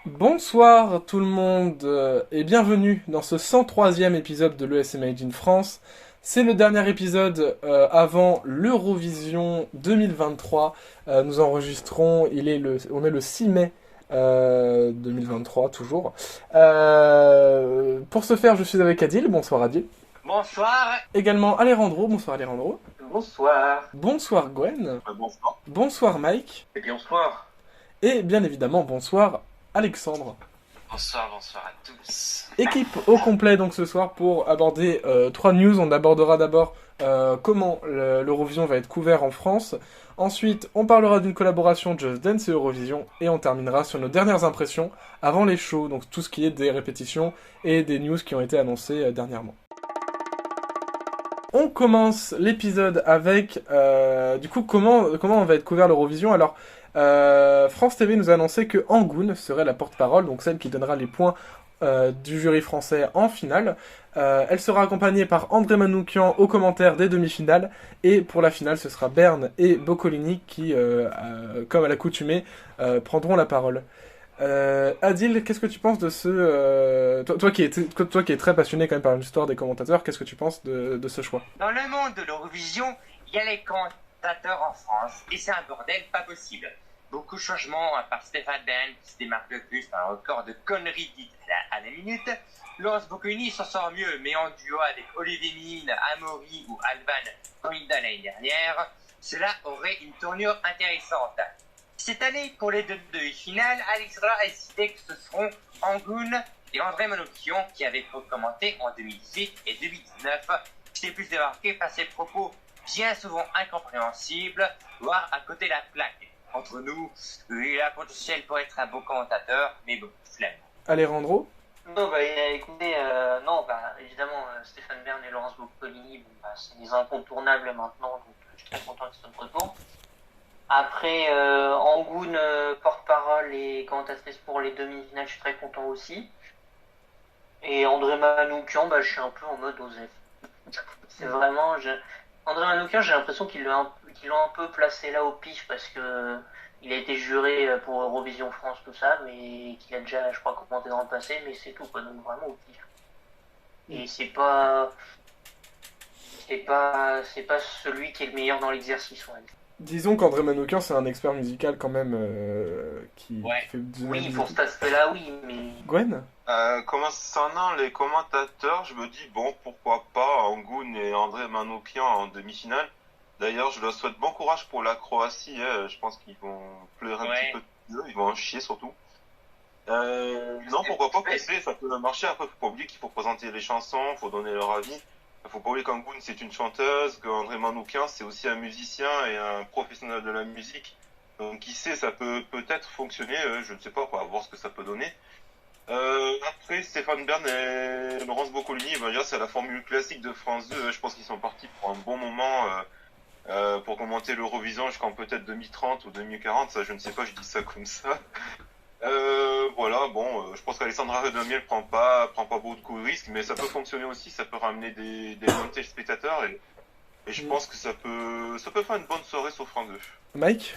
Bonsoir tout le monde et bienvenue dans ce 103e épisode de l'ESM Made in France. C'est le dernier épisode avant l'Eurovision 2023. Nous enregistrons, on est le 6 mai 2023 toujours. Pour ce faire, je suis avec Adil. Bonsoir Adil. Bonsoir. Également Alejandro. Bonsoir Alejandro. Bonsoir. Bonsoir Gwen. Bonsoir. Bonsoir Mike. Et bonsoir. Et bien évidemment bonsoir Alexandre. Bonsoir à tous. Équipe au complet donc ce soir pour aborder 3 news. On abordera d'abord comment l'Eurovision va être couvert en France. Ensuite, on parlera d'une collaboration Just Dance et Eurovision. Et on terminera sur nos dernières impressions avant les shows. Donc tout ce qui est des répétitions et des news qui ont été annoncées dernièrement. On commence l'épisode avec du coup comment on va être couvert l'Eurovision. Alors France TV nous a annoncé que Angoun serait la porte-parole, donc celle qui donnera les points du jury français en finale. Elle sera accompagnée par André Manoukian aux commentaires des demi-finales, et pour la finale ce sera Bern et Boccolini qui, comme à l'accoutumée, prendront la parole. Adil, qu'est-ce que tu penses de ce... Toi qui es très passionné quand même par l'histoire des commentateurs, qu'est-ce que tu penses de ce choix? Dans le monde de l'Eurovision, il y a les commentateurs en France, et c'est un bordel pas possible. Beaucoup de changements, à part Stéphane Bern qui se démarque le plus par un record de conneries dites à la minute. Laurence Boccolini s'en sort mieux, mais en duo avec Olivier Mine, Amaury ou Alban Corinda l'année dernière, cela aurait une tournure intéressante. Cette année, pour les deux demi-finales, Alexandra a décidé que ce seront Angoun et André Manoukian qui avaient commenté en 2018 et 2019. J'étais plus démarqué par ses propos bien souvent incompréhensibles, voire à côté de la plaque. Entre nous, il a potentiel pour être un bon commentateur, mais bon, flemme. Alejandro? Non, écoutez, évidemment, Stéphane Bern et Laurence Boccolini, c'est des incontournables maintenant, donc je suis très content qu'ils soient de retour. Après, Angoun, porte-parole et commentatrice pour les demi-finales, je suis très content aussi. Et André Manoukian, je suis un peu en mode Osef. C'est vraiment... André Manoukian, j'ai l'impression qu'ils l'ont un peu placé là au pif parce que il a été juré pour Eurovision France, tout ça, mais qu'il a déjà, je crois, commenté dans le passé, mais c'est tout, quoi, donc vraiment au pif. Et c'est pas celui qui est le meilleur dans l'exercice, on va dire. Disons qu'André Manoukian, c'est un expert musical quand même qui fait de la Oui, musique. pour cet aspect-là, oui, mais... Gwen? Concernant les commentateurs, je me dis, bon, pourquoi pas Angoun et André Manoukian en demi-finale. D'ailleurs, je leur souhaite bon courage pour la Croatie. Je pense qu'ils vont pleurer un petit peu de eux, ils vont en chier surtout. Non, pourquoi pas pousser, ça peut marcher. Après, faut pas oublier qu'il faut présenter les chansons, faut donner leur avis. Faut pas oublier qu'Angoun, c'est une chanteuse, qu'André Manoukian, c'est aussi un musicien et un professionnel de la musique. Donc, qui sait, ça peut peut-être fonctionner, je ne sais pas, on va voir ce que ça peut donner. Après, Stéphane Bern et Laurence Boccolini, c'est la formule classique de France 2. Je pense qu'ils sont partis pour un bon moment pour commenter l'Eurovision jusqu'en peut-être 2030 ou 2040. Ça, je ne sais pas, je dis ça comme ça. Je pense qu'Alexandra Redemiel prend pas beaucoup de risques, mais ça peut fonctionner aussi. Ça peut ramener des téléspectateurs et je pense que ça peut faire une bonne soirée sur France 2. Mike?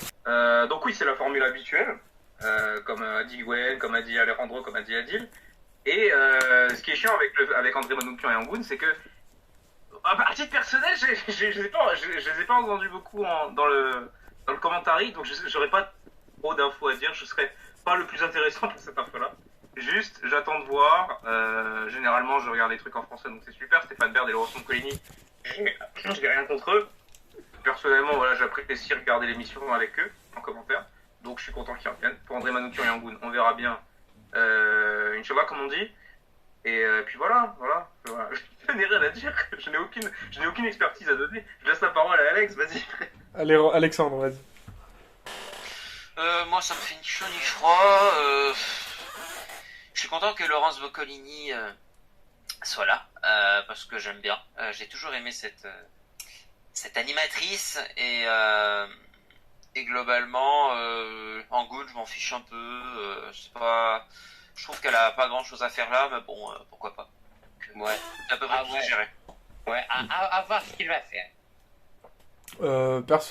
Donc oui, c'est la formule habituelle. Comme a dit Gwen, comme a dit Alejandro, comme a dit Adil. Et ce qui est chiant avec André Manoukian et Angoun, c'est que à titre personnel, je les ai pas entendus beaucoup dans le commentary, donc j'aurais pas trop d'infos à dire. Je serais pas le plus intéressant pour cette info-là. Juste, j'attends de voir. Généralement, je regarde les trucs en français, donc c'est super. Stéphane Bern et Laurence Boccolini, j'ai rien contre eux. Personnellement, j'apprécie regarder l'émission avec eux en commentaire. Donc je suis content qu'ils reviennent. Pour André Manoukian et Angoun, on verra bien. Inch'Allah, comme on dit. Et puis voilà. Je n'ai rien à dire. Je n'ai aucune expertise à donner. Je laisse la parole à Alex, vas-y. Allez, Alexandre, vas-y. Moi, ça me fait ni chaud ni froid. Je suis content que Laurence Boccolini soit là, parce que j'aime bien. J'ai toujours aimé cette animatrice et globalement, Angoun, je m'en fiche un peu. C'est pas, je trouve qu'elle a pas grand chose à faire là, mais bon, pourquoi pas. Ouais, c'est à peu près tout géré. Ouais, à voir ce qu'il va faire.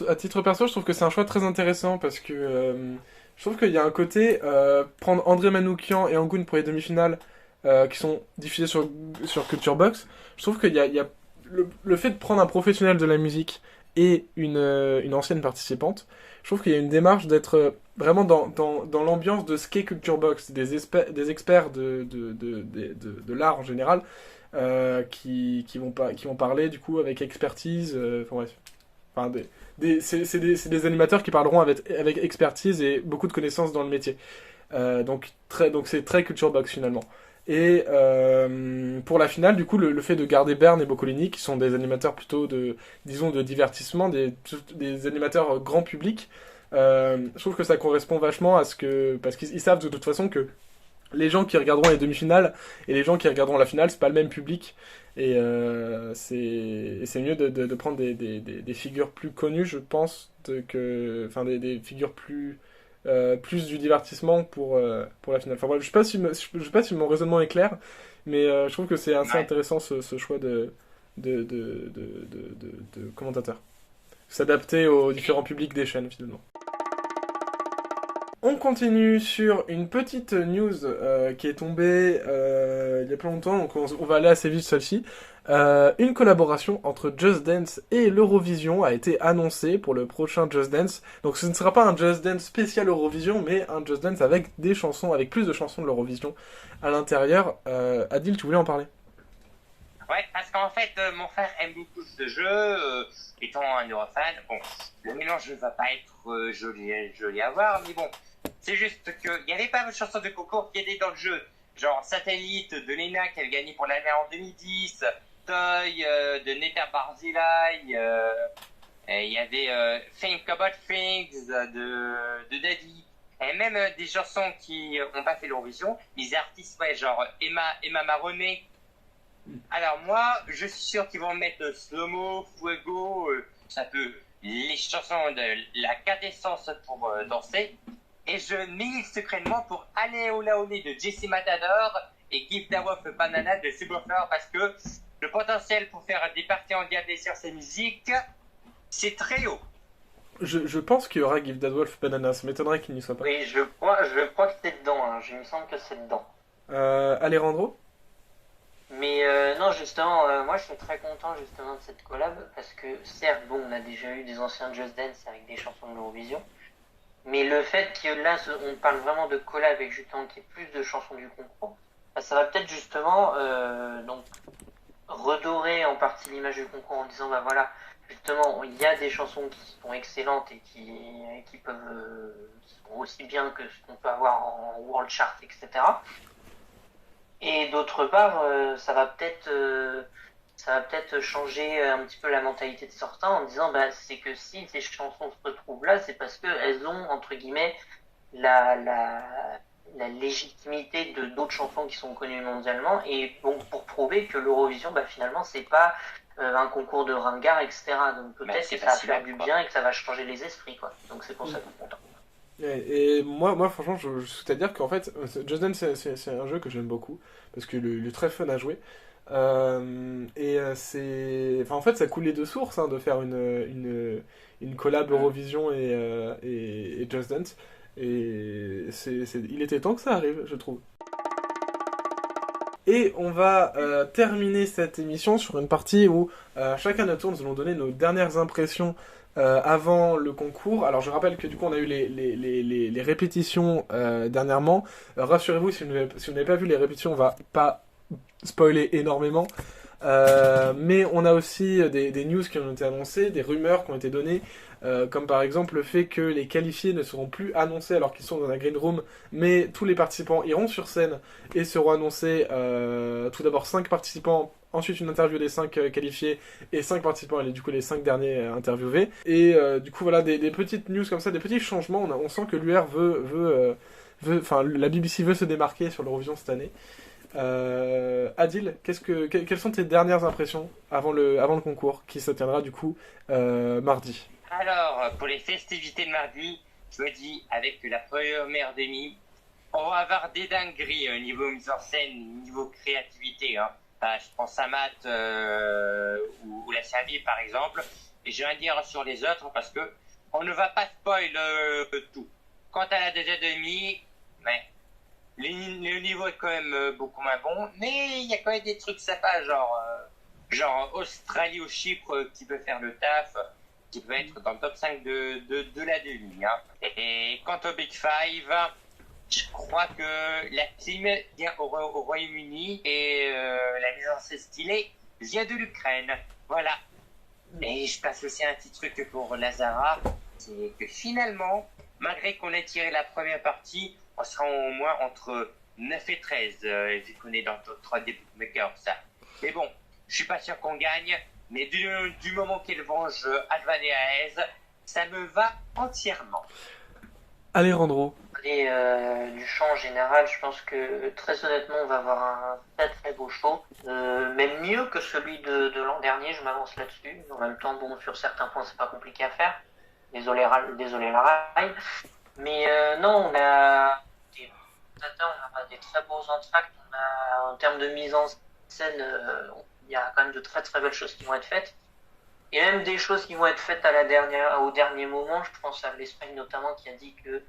À titre perso, je trouve que c'est un choix très intéressant parce que je trouve qu'il y a un côté prendre André Manoukian et Angoun pour les demi-finales qui sont diffusées sur Culture Box. Je trouve qu'il y a le fait de prendre un professionnel de la musique et une ancienne participante. Je trouve qu'il y a une démarche d'être vraiment dans l'ambiance de ce qu'est Culture Box, des experts de l'art en général qui vont parler du coup avec expertise. Enfin bref. Enfin, c'est des animateurs qui parleront avec expertise et beaucoup de connaissances dans le métier. Donc c'est très Culture Box finalement. Et pour la finale, du coup, le fait de garder Bern et Boccolini, qui sont des animateurs plutôt disons, de divertissement, des animateurs grand public, je trouve que ça correspond vachement à ce que... Parce qu'ils savent de toute façon que les gens qui regarderont les demi-finales et les gens qui regarderont la finale, c'est pas le même public. Et c'est mieux de prendre des figures plus connues, je pense, enfin des figures plus du divertissement pour la finale. Enfin, bref, je sais pas si mon raisonnement est clair, mais je trouve que c'est assez intéressant ce choix de commentateur. S'adapter aux différents publics des chaînes, finalement. On continue sur une petite news qui est tombée il y a pas longtemps, donc on va aller assez vite celle-ci. Une collaboration entre Just Dance et l'Eurovision a été annoncée pour le prochain Just Dance. Donc ce ne sera pas un Just Dance spécial Eurovision, mais un Just Dance avec des chansons, avec plus de chansons de l'Eurovision à l'intérieur. Adil, tu voulais en parler ? Ouais, parce qu'en fait, mon frère aime beaucoup ce jeu, étant un Eurofan. Bon, le mélange ne va pas être joli à voir, mais bon, c'est juste qu'il y avait pas de chansons de concours qui étaient dans le jeu. Genre Satellite de Lena qui avait gagné pour l'année en 2010, Toy de Neta Barzilai, il y avait Think About Things de Daddy, et même des chansons qui ont pas fait l'Eurovision, des artistes, ouais, genre Emma Maroney. Alors moi, je suis sûr qu'ils vont mettre Slow-Mo, Fuego, ça peut, les chansons de la quintessence pour danser. Et je milite secrètement pour Allez Ola Olé de Jesse Matador et Give the Wolf Banana de Subwoofer parce que le potentiel pour faire des parties endiablées sur ces musiques, c'est très haut. Je pense qu'il y aura Give That Wolf Banana, ça m'étonnerait qu'il n'y soit pas. Oui, je crois que c'est dedans, hein. Il me semble que c'est dedans. Alejandro ? Mais non, justement, moi je suis très content justement de cette collab parce que certes, bon, on a déjà eu des anciens Just Dance avec des chansons de l'Eurovision, mais le fait que là, on parle vraiment de collab avec justement qu'il y ait plus de chansons du concours, bah, ça va peut-être justement donc redorer en partie l'image du concours en disant bah voilà, justement, il y a des chansons qui sont excellentes et qui peuvent qui sont aussi bien que ce qu'on peut avoir en World Chart, etc. Et d'autre part, ça va peut-être changer un petit peu la mentalité de certains en disant bah c'est que si ces chansons se retrouvent là, c'est parce que elles ont entre guillemets la légitimité de d'autres chansons qui sont connues mondialement et donc pour prouver que l'Eurovision bah finalement c'est pas un concours de ringard, etc. Donc peut-être que ça va faire du bien et que ça va changer les esprits, quoi. Donc c'est pour ça que je suis content. Et moi franchement, je souhaite à dire qu'en fait, Just Dance, c'est un jeu que j'aime beaucoup, parce que il est très fun à jouer. Enfin, en fait, ça coule les deux sources, hein, de faire une collab Eurovision et Just Dance. Et il était temps que ça arrive, je trouve. Et on va terminer cette émission sur une partie où chacun notre tour, nous allons donner nos dernières impressions avant le concours. Alors je rappelle que du coup on a eu les répétitions dernièrement. Rassurez-vous, si vous n'avez pas vu les répétitions, on va pas spoiler énormément. Mais on a aussi des news qui ont été annoncées, des rumeurs qui ont été données, comme par exemple le fait que les qualifiés ne seront plus annoncés alors qu'ils sont dans la green room, mais tous les participants iront sur scène et seront annoncés tout d'abord 5 participants, ensuite une interview des 5 qualifiés et 5 participants et du coup les 5 derniers interviewés. Et du coup voilà des petites news comme ça, des petits changements. On sent que l'UR enfin la BBC veut se démarquer sur l'Eurovision cette année. Adil, quelles sont tes dernières impressions avant le concours qui se tiendra du coup mardi? Alors, pour les festivités de mardi, je me dis, avec la première demi, on va avoir des dingueries niveau mise en scène, niveau créativité. Hein. Je pense à Matt ou la Sami par exemple. Et je vais rien dire sur les autres parce que on ne va pas spoil tout. Quant à la deuxième demi, mais le niveau est quand même beaucoup moins bon. Mais il y a quand même des trucs sympas, genre Australie ou Chypre qui peut faire le taf, qui peut être dans le top 5 de la demi. Hein. Et quant au Big Five, je crois que la team vient au Royaume-Uni et la mise en scène stylée vient de l'Ukraine. Voilà. Et je passe aussi un petit truc pour Lazara, c'est que finalement, malgré qu'on ait tiré la première partie, on sera au moins entre 9 et 13, vu qu'on est dans le top 3 des bookmakers. Ça. Mais bon, je suis pas sûr qu'on gagne, mais du moment qu'elle venge Advan et Aez, ça me va entièrement. Alejandro. Et du champ en général, je pense que très honnêtement, on va avoir un très très beau show, même mieux que celui de l'an dernier. Je m'avance là-dessus. En même temps, bon, sur certains points, c'est pas compliqué à faire. Désolé la raille. Mais non, on a des on a des très beaux entractes. En termes de mise en scène, il y a quand même de très très belles choses qui vont être faites. Et même des choses qui vont être faites au dernier moment. Je pense à l'Espagne notamment qui a dit que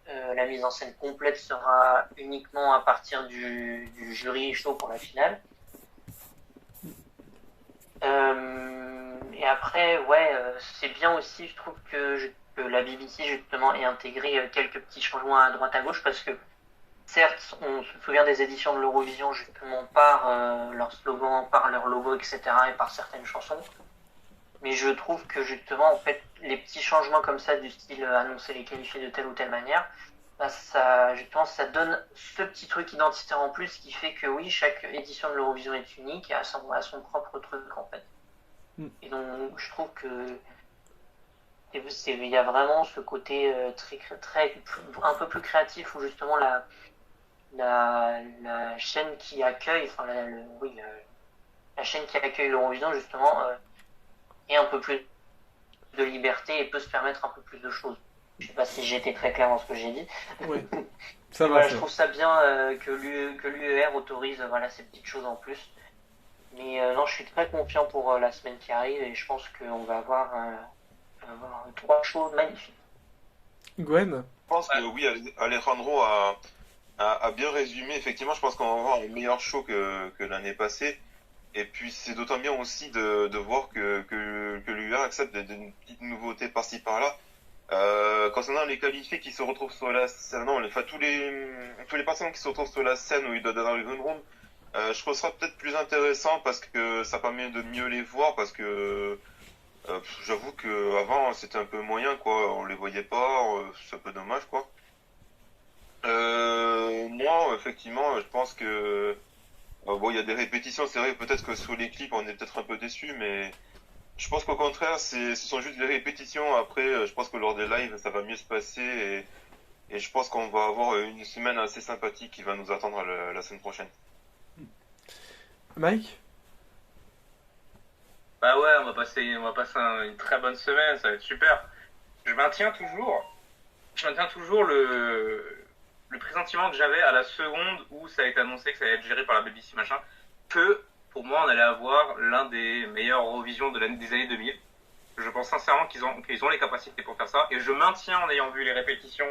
la mise en scène complète sera uniquement à partir du jury chaud pour la finale. Et après, c'est bien aussi, je trouve que la BBC justement ait intégré quelques petits changements à droite à gauche parce que certes, on se souvient des éditions de l'Eurovision justement par leur slogan, par leur logo, etc. et par certaines chansons. Mais je trouve que justement, en fait, les petits changements comme ça, du style annoncer les qualifiés de telle ou telle manière, ça donne ce petit truc identitaire en plus qui fait que oui, chaque édition de l'Eurovision est unique et a son propre truc en fait. Et donc, je trouve que il y a vraiment ce côté un peu plus créatif où justement la chaîne qui accueille, la chaîne qui accueille l'Eurovision justement et un peu plus de liberté et peut se permettre un peu plus de choses. Je sais pas si j'ai été très clair dans ce que j'ai dit. Oui, ça va. Voilà, je trouve ça bien que l'UER autorise ces petites choses en plus. Mais non, je suis très confiant pour la semaine qui arrive et je pense qu'on va avoir 3 shows magnifiques. Gwen. Je pense que oui, Alejandro a bien résumé. Effectivement, je pense qu'on va avoir un meilleur show que l'année passée. Et puis c'est d'autant bien aussi de voir que l'UR accepte des petites nouveautés par-ci par-là. Concernant les qualifiés qui se retrouvent sur la scène, tous les personnes qui se retrouvent sur la scène où ils doivent être dans les green room, je trouve ça peut-être plus intéressant parce que ça permet de mieux les voir parce que j'avoue que avant c'était un peu moyen quoi, on les voyait pas, c'est un peu dommage quoi. Moi effectivement je pense que il y a des répétitions, c'est vrai, peut-être que sur les clips, on est peut-être un peu déçus, mais je pense qu'au contraire, ce sont juste des répétitions. Après, je pense que lors des lives, ça va mieux se passer et je pense qu'on va avoir une semaine assez sympathique qui va nous attendre la semaine prochaine. Mike? Bah ouais, on va passer une très bonne semaine, ça va être super. Je maintiens toujours le pressentiment que j'avais à la seconde où ça a été annoncé que ça allait être géré par la BBC machin, que pour moi on allait avoir l'un des meilleurs Eurovision des années 2000. Je pense sincèrement qu'ils ont les capacités pour faire ça et je maintiens en ayant vu les répétitions,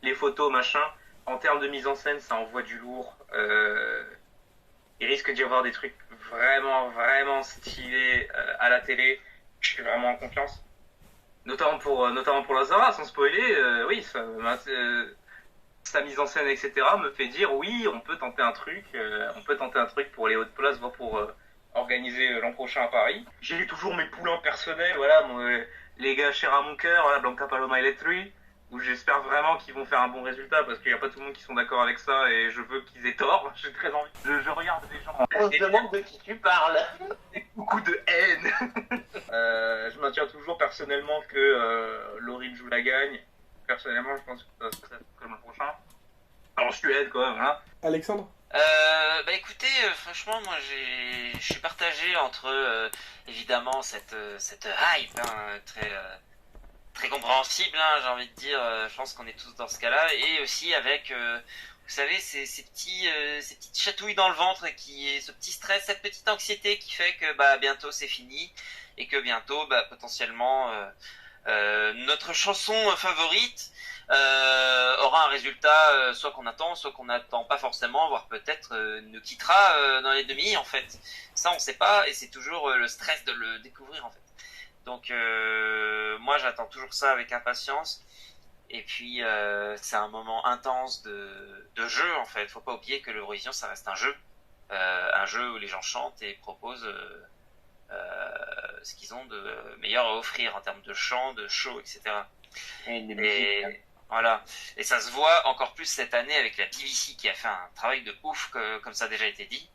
les photos machin, en termes de mise en scène ça envoie du lourd. Il risque d'y avoir des trucs vraiment vraiment stylés à la télé. Je suis vraiment en confiance. Notamment pour Lazara, sans spoiler, oui, sa mise en scène, etc., me fait dire oui, on peut tenter un truc pour les hautes places, pour organiser l'an prochain à Paris. J'ai toujours mes poulains personnels, voilà, les gars chers à mon cœur, voilà, Blanca Paloma et les 3, où j'espère vraiment qu'ils vont faire un bon résultat parce qu'il n'y a pas tout le monde qui sont d'accord avec ça et je veux qu'ils aient tort. J'ai très envie. Je regarde des gens. On se demande de qui tu parles. Beaucoup de haine. Je maintiens toujours personnellement que Laurie joue la gagne. Personnellement, je pense que ça sera le mois prochain. En Suède, quoi, voilà. Alexandre? Bah écoutez, franchement, moi je suis partagé entre évidemment cette hype très compréhensible, hein, j'ai envie de dire. Je pense qu'on est tous dans ce cas-là, et aussi avec Vous savez, ces petites chatouilles dans le ventre, ce petit stress, cette petite anxiété qui fait que bientôt c'est fini et que bientôt potentiellement notre chanson favorite aura un résultat soit qu'on attend, soit qu'on n'attend pas forcément, voire peut-être nous quittera dans les demi en fait. Ça on sait pas et c'est toujours le stress de le découvrir en fait. Donc moi j'attends toujours ça avec impatience. Et puis c'est un moment intense de jeu en fait. Faut pas oublier que l'Eurovision ça reste un jeu où les gens chantent et proposent ce qu'ils ont de meilleur à offrir en termes de chant, de show, etc. Et voilà. Et ça se voit encore plus cette année avec la BBC qui a fait un travail de ouf, comme ça a déjà été dit.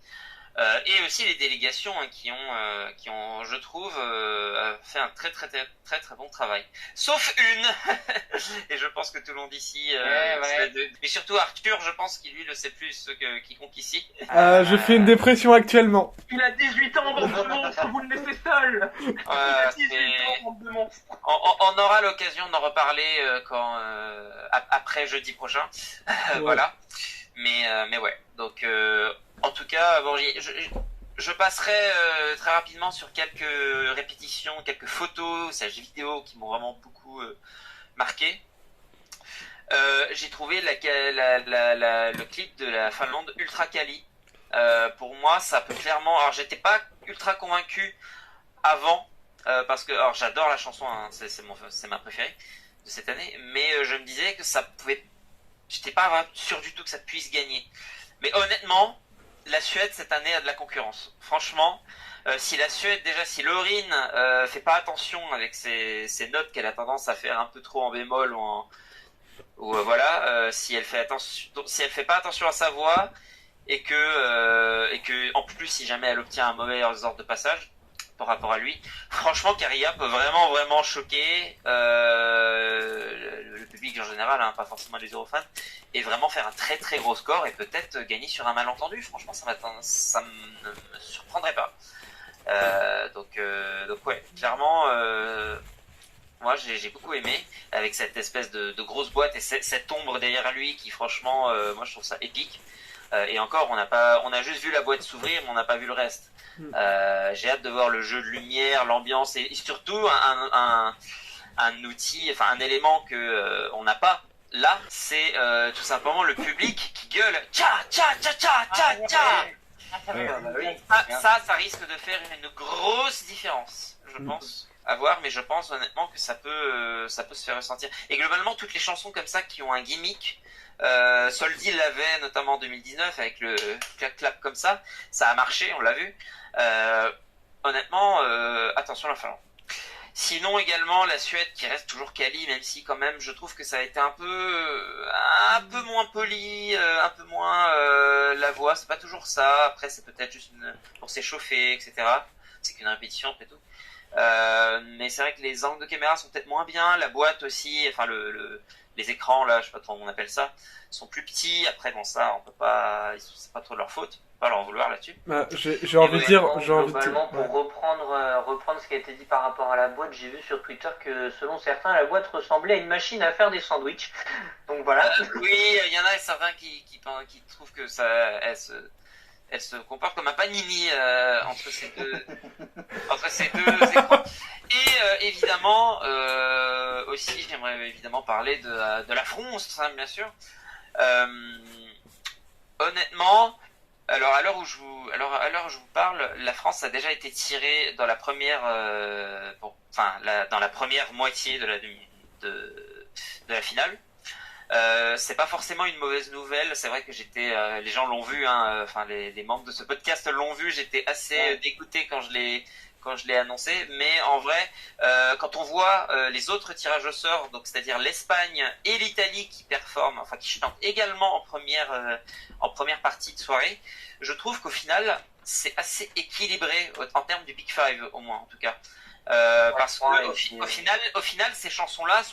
Et aussi les délégations qui ont, je trouve, fait un très bon travail. Sauf une, et je pense que tout le monde ici, mais surtout Arthur, je pense qu'il lui le sait plus que quiconque ici. Je fais une dépression actuellement. Il a 18 ans, bande de monstres, vous le laissez seul. Il a 18 ans, bande de monstres. On aura l'occasion d'en reparler après jeudi prochain. Voilà. Mais ouais, donc en tout cas, bon, je passerai très rapidement sur quelques répétitions, quelques photos, ces vidéos qui m'ont vraiment beaucoup marqué. J'ai trouvé le clip de la Finlande ultra quali. Pour moi, ça peut clairement. Alors, j'étais pas ultra convaincu avant parce que, alors, j'adore la chanson, hein, c'est ma préférée de cette année, mais je me disais que ça pouvait. J'étais pas sûr du tout que ça puisse gagner. Mais honnêtement, la Suède cette année a de la concurrence. Franchement, si la Suède, déjà, si Loreen fait pas attention avec ses notes qu'elle a tendance à faire un peu trop en bémol si elle fait pas attention à sa voix et que en plus si jamais elle obtient un mauvais ordre de passage par rapport à lui, franchement Käärijä peut vraiment choquer le public en général, hein, pas forcément les Eurofans, et vraiment faire un très gros score et peut-être gagner sur un malentendu. Franchement ça ne me surprendrait pas. Donc ouais, clairement moi j'ai beaucoup aimé avec cette espèce de grosse boîte et cette ombre derrière lui qui franchement moi je trouve ça épique. Et encore on a juste vu la boîte s'ouvrir mais on n'a pas vu le reste. J'ai hâte de voir le jeu de lumière, l'ambiance et surtout un outil, enfin un élément que on n'a pas là, c'est tout simplement le public qui gueule tcha tcha tcha tcha tcha tcha. Ça risque de faire une grosse différence, je pense. À voir, mais je pense honnêtement que ça peut se faire ressentir. Et globalement, toutes les chansons comme ça qui ont un gimmick, Soldi l'avait notamment en 2019 avec le clap-clap comme ça a marché, on l'a vu. Honnêtement, attention à la Finlande. Sinon également la Suède qui reste toujours quali, même si quand même je trouve que ça a été un peu moins poli, un peu moins la voix, c'est pas toujours ça. Après c'est peut-être juste pour s'échauffer, etc. C'est qu'une répétition après tout. Mais c'est vrai que les angles de caméra sont peut-être moins bien, la boîte aussi, enfin les écrans là, je sais pas trop comment on appelle ça, sont plus petits. Après bon ça, on peut pas, c'est pas trop de leur faute, on peut pas leur en vouloir là-dessus. J'ai envie de dire, globalement, pour reprendre ce qui a été dit par rapport à la boîte, j'ai vu sur Twitter que selon certains, la boîte ressemblait à une machine à faire des sandwichs. Donc voilà. Oui, il y en a certains qui trouvent que elle se comporte comme un panini entre ces deux écrans. Et évidemment, aussi, j'aimerais évidemment parler de la France, hein, bien sûr. Honnêtement, alors à l'heure où je vous parle, la France a déjà été tirée dans la première, dans la première moitié de la finale. C'est pas forcément une mauvaise nouvelle. C'est vrai que les gens l'ont vu, hein, enfin les membres de ce podcast l'ont vu. J'étais assez dégoûté quand je l'ai annoncé. Mais en vrai, quand on voit les autres tirages au sort, donc c'est-à-dire l'Espagne et l'Italie qui performent, enfin qui chantent également en première partie de soirée, je trouve qu'au final c'est assez équilibré en termes du Big Five au moins en tout cas, parce qu'au final ces chansons-là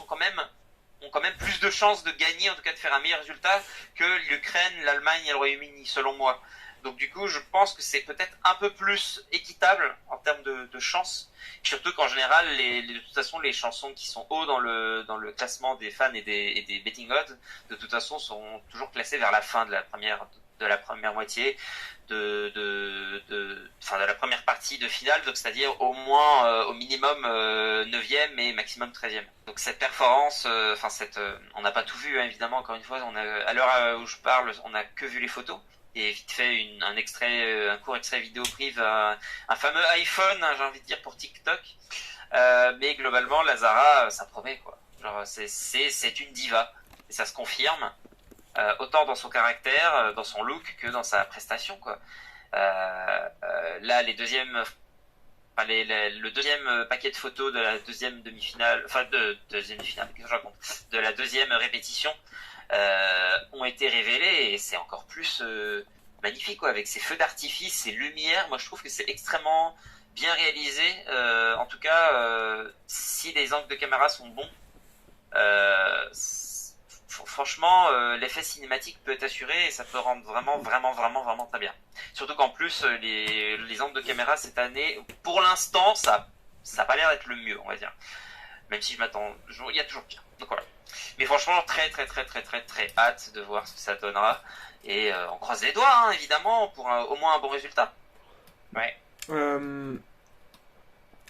ont quand même plus de chances de gagner, en tout cas de faire un meilleur résultat que l'Ukraine, l'Allemagne et le Royaume-Uni, selon moi. Donc du coup, je pense que c'est peut-être un peu plus équitable en termes de chance. Surtout qu'en général, de toute façon, les chansons qui sont hauts dans le classement des fans et des betting odds, de toute façon, sont toujours classées vers la fin de la première moitié, de la première partie de finale, donc c'est-à-dire au moins, au minimum 9e et maximum 13e. Donc cette performance, on n'a pas tout vu, hein, évidemment, encore une fois, à l'heure où je parle, on n'a que vu les photos. Et vite fait un court extrait vidéo prive, un fameux iPhone, hein, j'ai envie de dire, pour TikTok. Mais globalement, Lazara, ça promet, quoi. Genre, c'est une diva. Et ça se confirme, autant dans son caractère, dans son look, que dans sa prestation, quoi. Là, le deuxième paquet de photos de la deuxième demi-finale, de la deuxième répétition, ont été révélés, et c'est encore plus magnifique, quoi, avec ces feux d'artifice, ces lumières. Moi je trouve que c'est extrêmement bien réalisé, en tout cas si les angles de caméra sont bons, franchement l'effet cinématique peut être assuré, et ça peut rendre vraiment très bien. Surtout qu'en plus les angles de caméra cette année, pour l'instant, ça a pas l'air d'être le mieux, on va dire, même si il y a toujours pire. Donc voilà. Mais franchement, très hâte de voir ce que ça donnera. Et on croise les doigts, hein, évidemment, pour au moins un bon résultat. Ouais.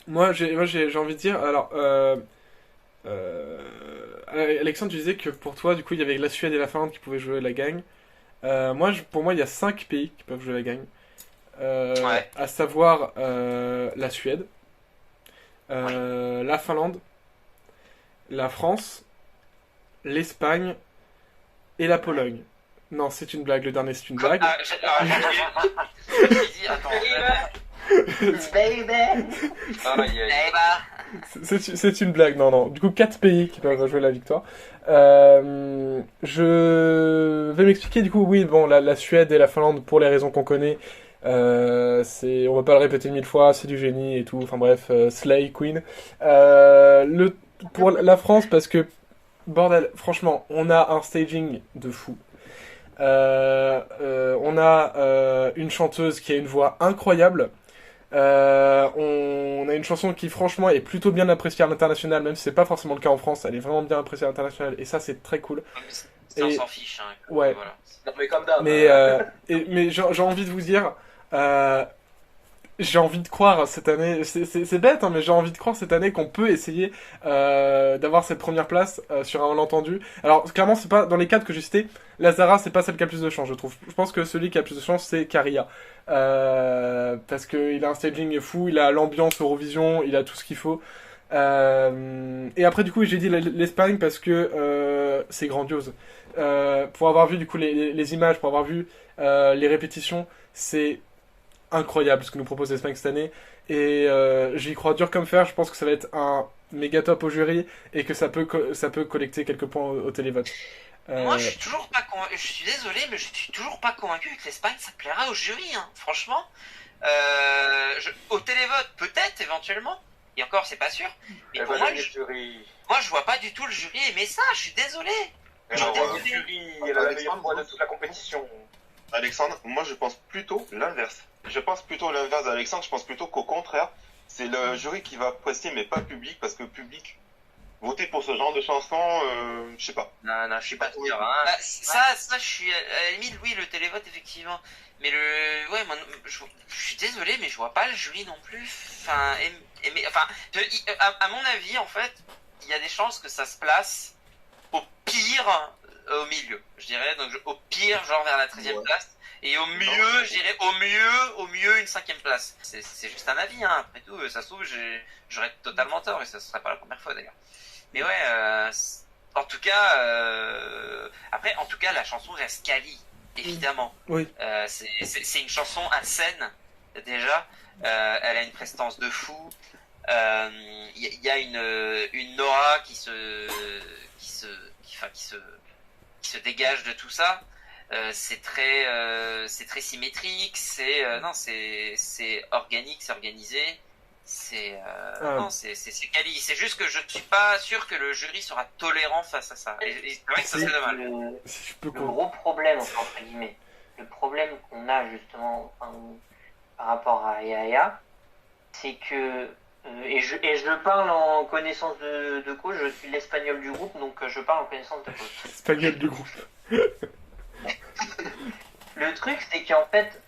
Moi, j'ai envie de dire, alors, Alexandre, tu disais que pour toi, du coup, il y avait la Suède et la Finlande qui pouvaient jouer la gagne. Pour moi, il y a 5 pays qui peuvent jouer la gagne. Ouais. À savoir la Suède, la Finlande, la France, l'Espagne et la Pologne. Non, c'est une blague, le dernier c'est une blague. J'ai dit, attends. C'est une blague, non. Du coup, 4 pays qui peuvent jouer la victoire. Je vais m'expliquer, du coup, oui, bon, la Suède et la Finlande, pour les raisons qu'on connaît, on va pas le répéter 1000 fois, c'est du génie et tout, enfin bref, Slay, Queen. Pour la France, parce que, bordel, franchement, on a un staging de fou. On a une chanteuse qui a une voix incroyable. On a une chanson qui franchement est plutôt bien appréciée à l'international, même si c'est pas forcément le cas en France, elle est vraiment bien appréciée à l'international, et ça c'est très cool. On s'en fiche, hein. Ouais. Voilà. Non, mais comme d'hab. Mais j'ai envie de vous dire, j'ai envie de croire cette année, c'est bête, hein, mais j'ai envie de croire cette année qu'on peut essayer d'avoir cette première place sur un malentendu. Alors clairement, c'est pas dans les 4 que j'ai cités, Lazara c'est pas celle qui a le plus de chance, je trouve. Je pense que celui qui a le plus de chance c'est Caria, parce que il a un staging fou, il a l'ambiance Eurovision, il a tout ce qu'il faut. Et après du coup j'ai dit l'Espagne parce que c'est grandiose. Pour avoir vu du coup les images, pour avoir vu les répétitions, c'est incroyable ce que nous propose l'Espagne cette année, et j'y crois dur comme fer. Je pense que ça va être un méga top au jury et que ça peut collecter quelques points au télévote. Moi je suis toujours pas convaincu, je suis désolé, mais je suis toujours pas convaincu que l'Espagne ça plaira au jury, hein. Franchement, au télévote peut-être éventuellement, et encore c'est pas sûr, mais pour moi je vois pas du tout le jury aimer ça, je suis désolé. Le jury, elle a la meilleure voix de toute la compétition. Alexandre, moi je pense plutôt l'inverse. Je pense plutôt l'inverse d'Alexandre, je pense plutôt qu'au contraire, c'est le jury qui va apprécier, mais pas public, parce que public, voter pour ce genre de chanson, je sais pas. Non, je suis pas sûr. Hein. Bah, ça, je suis à la limite, oui, le télévote, effectivement. Mais moi, je suis désolé, mais je vois pas le jury non plus. À mon avis, en fait, il y a des chances que ça se place au pire au milieu, je dirais. Donc, au pire, genre vers la 13e place. Et au mieux, je dirais, au mieux, une 5e place. C'est juste un avis, hein. Après tout, ça se trouve, j'aurais totalement tort, et ça serait pas la première fois, d'ailleurs. Mais ouais, en tout cas, après, la chanson reste quali, évidemment. Oui. C'est une chanson à scène, déjà. Elle a une prestance de fou. Il y a une aura qui se dégage de tout ça. C'est très symétrique, c'est organique, c'est organisé, c'est quali. C'est juste que je ne suis pas sûr que le jury sera tolérant face à ça. Et c'est vrai que ça serait dommage. Le gros problème, entre guillemets, le problème qu'on a justement par rapport à Yaya, c'est que et je parle en connaissance de cause, je suis l'espagnol du groupe, donc je parle en connaissance de cause. Espagnol du groupe. Le truc, c'est qu'en fait,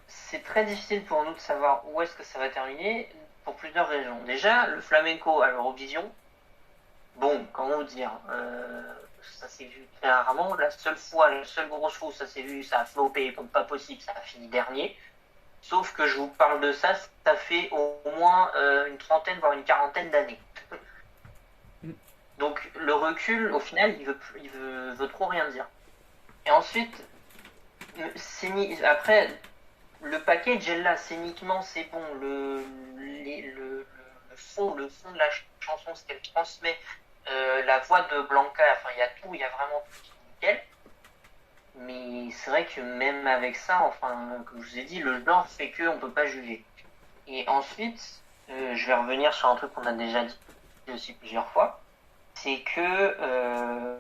c'est très difficile pour nous de savoir où est-ce que ça va terminer pour plusieurs raisons. Déjà, le flamenco à l'Eurovision, bon, comment vous dire, ça s'est vu très rarement. La seule grosse fois où ça s'est vu, ça a floppé comme pas possible, ça a fini dernier. Sauf que je vous parle de ça, ça fait au moins une trentaine, voire une quarantaine d'années. Donc le recul, au final, il veut trop rien dire. Et ensuite, après, le package est là, scéniquement c'est bon, le fond de la chanson, ce qu'elle transmet, la voix de Blanca, enfin il y a tout, il y a vraiment tout qui est nickel. Mais c'est vrai que même avec ça, enfin, comme je vous ai dit, le genre fait qu'on peut pas juger. Et ensuite, je vais revenir sur un truc qu'on a déjà dit aussi plusieurs fois, c'est que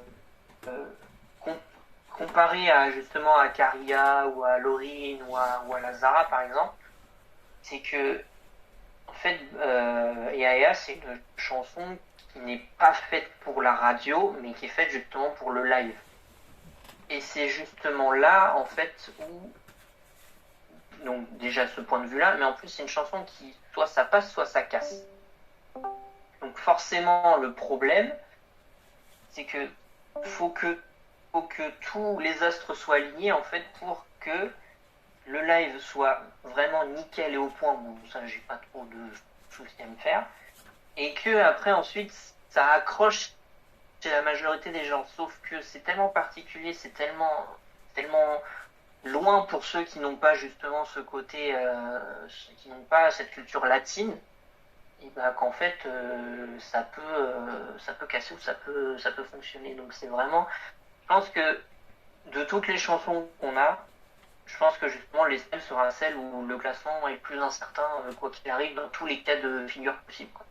comparé justement à Caria ou à Lauryn ou à Lazara par exemple, c'est que en fait Yaya c'est une chanson qui n'est pas faite pour la radio mais qui est faite justement pour le live. Et c'est justement là, en fait, où, donc déjà ce point de vue-là, mais en plus c'est une chanson qui, soit ça passe, soit ça casse. Donc forcément, le problème, c'est que faut que tous les astres soient alignés, en fait, pour que le live soit vraiment nickel et au point, bon, ça j'ai pas trop de soucis à me faire, et que après, ensuite, ça accroche chez la majorité des gens, sauf que c'est tellement particulier, c'est tellement loin pour ceux qui n'ont pas justement ce côté, qui n'ont pas cette culture latine, et bah qu'en fait ça peut casser ou ça peut fonctionner. Donc c'est vraiment, je pense que de toutes les chansons qu'on a, je pense que justement l'Estelle sera celle où le classement est plus incertain, quoi qu'il arrive, dans tous les cas de figure possibles, quoi.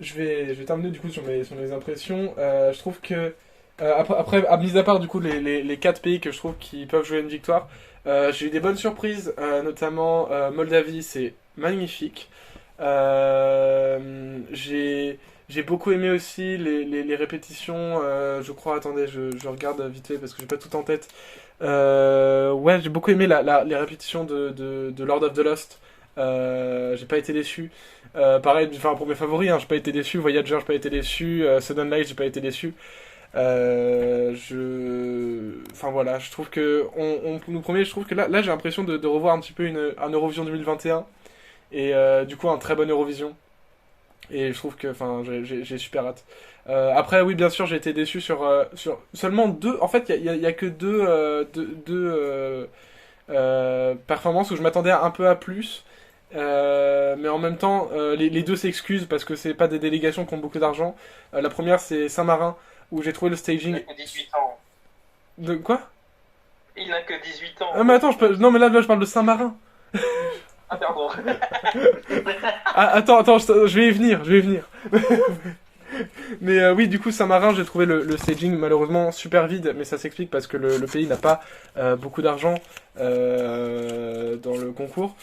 Je vais terminer du coup sur mes impressions. Je trouve que après, mis à part du coup les 4 pays que je trouve qui peuvent jouer une victoire, j'ai eu des bonnes surprises, notamment Moldavie, c'est magnifique. J'ai beaucoup aimé aussi les répétitions. Je crois, attendez, je regarde vite fait parce que j'ai pas tout en tête. Ouais, j'ai beaucoup aimé les répétitions de Lord of the Lost. J'ai pas été déçu. Pareil, enfin pour mes favoris, j'ai pas été déçu. Voyager, j'ai pas été déçu. Sudden Light, j'ai pas été déçu. Enfin voilà, je trouve que on nous promet. Je trouve que là j'ai l'impression de revoir un petit peu un Eurovision 2021 et du coup un très bon Eurovision. Et je trouve que, enfin, j'ai super hâte. Après, oui, bien sûr, j'ai été déçu sur seulement 2. En fait, il y a que deux performances où je m'attendais un peu à plus. Mais en même temps, les deux s'excusent parce que c'est pas des délégations qui ont beaucoup d'argent. La première, c'est Saint-Marin, où j'ai trouvé le staging. Il n'a que 18 ans. De quoi? Il n'a que 18 ans. Ah, mais attends, non, mais là, je parle de Saint-Marin. Ah, pardon. Ah, attends, je vais y venir. Mais oui, du coup, Saint-Marin, j'ai trouvé le staging malheureusement super vide, mais ça s'explique parce que le pays n'a pas beaucoup d'argent dans le concours.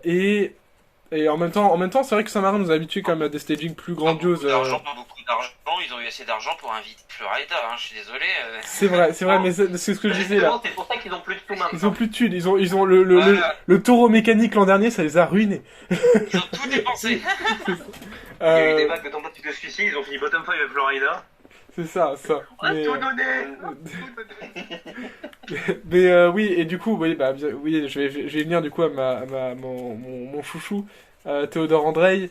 Et en même temps, c'est vrai que Saint-Marin nous a habitués quand même à des stagings plus grandioses. Pas beaucoup d'argent, ils ont eu assez d'argent pour inviter Florida, je suis désolé. C'est vrai, mais c'est ce que je disais là. C'est pour ça qu'ils ont plus de tout maintenant. Ils ont plus de thunes, ils ont le taureau mécanique l'an dernier, ça les a ruinés. Ils ont tout dépensé. Il y a eu des vagues de tentatives de suicide, ils ont fini bottom 5 avec Florida. C'est ça. On a Mais, tout donné. mais oui, et du coup, oui, je vais venir du coup à mon chouchou, Théodore Andrei.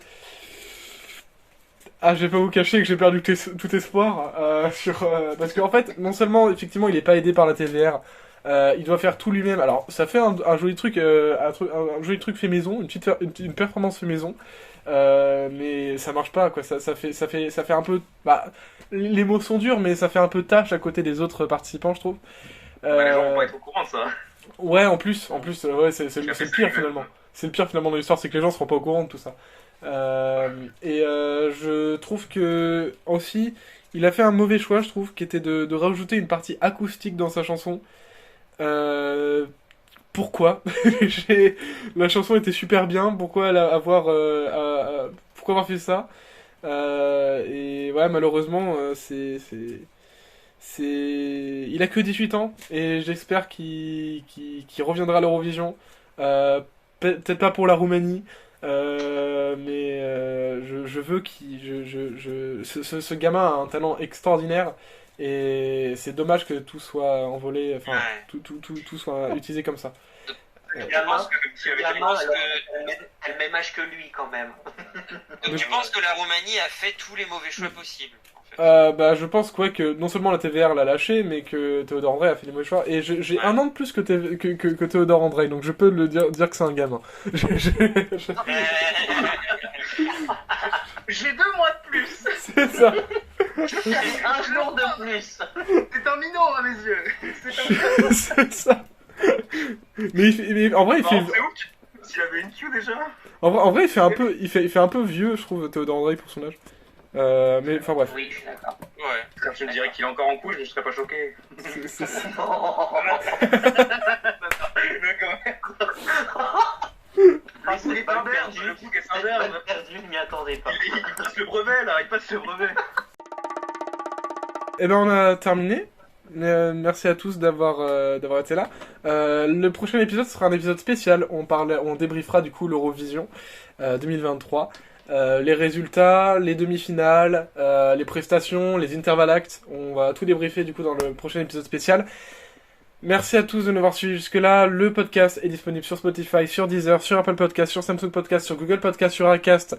Ah, je vais pas vous cacher que j'ai perdu tout espoir parce qu'en fait, non seulement effectivement, il est pas aidé par la TVR, il doit faire tout lui-même. Alors, ça fait un joli truc, un joli truc fait maison, une performance fait maison, mais ça marche pas quoi. Ça fait un peu. Bah, les mots sont durs, mais ça fait un peu tâche à côté des autres participants, je trouve. Les gens vont pas être au courant de ça. Ouais, en plus, ouais, c'est le pire finalement. C'est le pire finalement dans l'histoire, c'est que les gens seront pas au courant de tout ça. Je trouve que aussi Il a fait un mauvais choix, je trouve, qui était de rajouter une partie acoustique dans sa chanson. Pourquoi? La chanson était super bien, pourquoi pourquoi avoir fait ça? Et ouais, malheureusement, il a que 18 ans, et j'espère qu'il reviendra à l'Eurovision. Peut-être pas pour la Roumanie, mais je veux ce gamin a un talent extraordinaire, et c'est dommage que tout soit envolé, enfin, Ouais. tout soit utilisé comme ça. Je pense que si avec Gamin, les- elle a le même âge que lui quand même. Donc tu penses que la Roumanie a fait tous les mauvais choix possibles en fait. Bah, je pense quoi que non seulement la TVR l'a lâché, mais que Théodore André a fait les mauvais choix. Et j'ai Ouais. un an de plus que Théodore André, donc je peux dire que c'est un gamin. J'ai 2 mois de plus. C'est ça. Un jour de plus. C'est un minot à mes yeux. C'est un minot. C'est ça. Mais en vrai, il fait, Non, c'est ouf. S'il avait une queue déjà. en vrai, il fait un peu vieux, je trouve, Théodore André pour son âge. Mais enfin bref. Oui, je suis d'accord. Ouais. Quand tu me dirais qu'il est encore en couche, je serais pas choqué. C'est ça. Ah, Il est pas perdu. Le coup est C'est sincère. pas perdu, je m'y attendais pas. Il passe le brevet là, il passe le brevet. Eh ben, on a terminé. Merci à tous d'avoir été là. Le prochain épisode sera un épisode spécial. On débriefera du coup l'Eurovision 2023. Les résultats, les demi-finales, les prestations, les interval acts. On va tout débriefer du coup dans le prochain épisode spécial. Merci à tous de nous avoir suivis jusque-là. Le podcast est disponible sur Spotify, sur Deezer, sur Apple Podcast, sur Samsung Podcast, sur Google Podcast, sur Acast,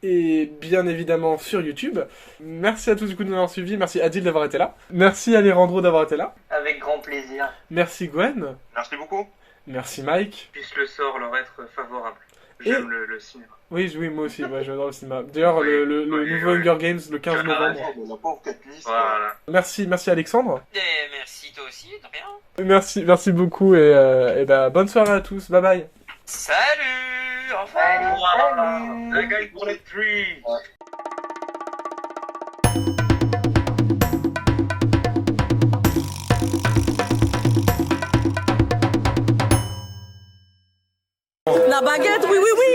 et bien évidemment sur YouTube. Merci à tous du coup de nous avoir suivis. Merci Adil d'avoir été là. Merci Alejandro d'avoir été là. Avec grand plaisir. Merci Gwen. Merci beaucoup. Merci Mike. Puisse le sort leur être favorable. J'aime le cinéma. Oui, moi aussi, j'adore le cinéma. D'ailleurs, Oui, le oui, nouveau oui. Hunger Games le 15 Ah, novembre. La pauvre Katniss. Voilà. Merci Alexandre. Et merci toi aussi, de rien. Merci beaucoup, et bah, bonne soirée à tous. Bye bye. Salut, au revoir. Salut. The guy for the tree. La baguette, oui, oui, oui.